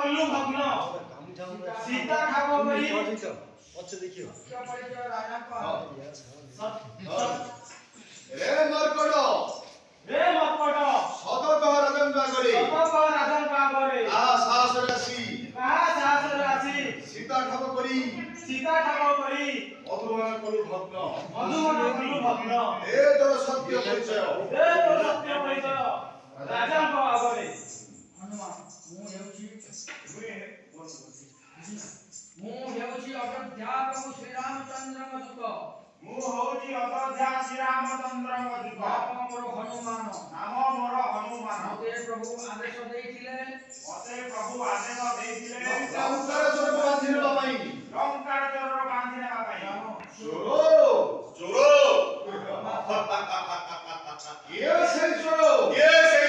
କଲୁ ଭଗ୍ନ ସୀତା ଠାବ କରି ପଛ ଦେଖିବ रे मरकट रे ମର୍କଟ सतर्क राजन बागरे ରାଜଙ୍କ ଆଗରେ आ साहस राशि କାହା ସାହସରେ ଆସି सीता ठाब करी ସୀତା ଠାବ କରି मधुबन कलु भग्न ମଧୁବନ କଲୁ ଭଗ୍ନ ए तोर सत्य परिचय ଏ ତୋ ସତ୍ୟ ପରିଚୟ ରାଜାଙ୍କ ଆଗରେ ହନୁମାନ ମୁଁ ହେଉଛି ଅଯୋଧ୍ୟା ପ୍ରଭୁ ଶ୍ରୀରାମଚନ୍ଦ୍ରଙ୍କ ଦୂତ ମୁଁ ହଉଛି ଅଯୋଧ୍ୟା ଶ୍ରୀରାମଚନ୍ଦ୍ରଙ୍କ ଦୂତ ନାମ ମୋର ହନୁମାନ ନାମ ମୋର ହନୁମାନ ମତେ ପ୍ରଭୁ ଆଦେଶ ଦେଇଥିଲେ ମତେ ପ୍ରଭୁ ଆଦେଶ ଦେଇଥିଲେ लंकार चोर बांधि नेबा पई ଲଙ୍କାର ଚୋରର ବାନ୍ଧି ନେବା ପାଇଁ चोरो चोरो ये से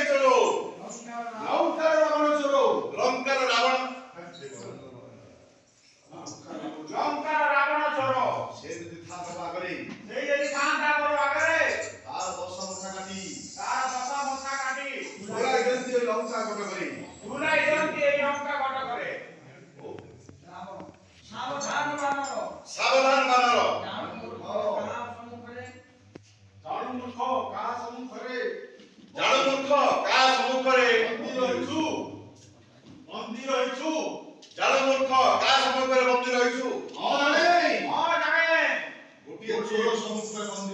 चोरो लंकार रावण चोरो ଲଙ୍କାର ରାବଣ ଚୋର से यदि था बागरे ସେଇ ଯଦି ଥାନ୍ତା ମୋର ଆଗରେ तार दश मुखा काटी ତାର ଦଶ ମଥା କାଟି छोरा गंती लंका कोट करी ତୁଲାଇ ଦିଅନ୍ତି ଏଇ ଲଙ୍କା କଟକରେ ସାବଧାନ ବାନର ସାବଧାନ ବାନର ଜାଣୁ ମୂର୍ଖ କାହା ସମ୍ମୁଖରେ ଜାଣୁ ମୂର୍ଖ କାହା ସମ୍ମୁଖରେ ଜାଣୁ ମୂର୍ଖ କାହା ସମ୍ମୁଖରେ ବନ୍ଦୀ ରହିଛୁ ଜାଣୁ ମୂର୍ଖ କାହା ସମ୍ମୁଖରେ ବନ୍ଦୀ ରହିଛୁ औ जाने ହଁ ଜାଣେ गोटिए चोर सम्मुख में बंदी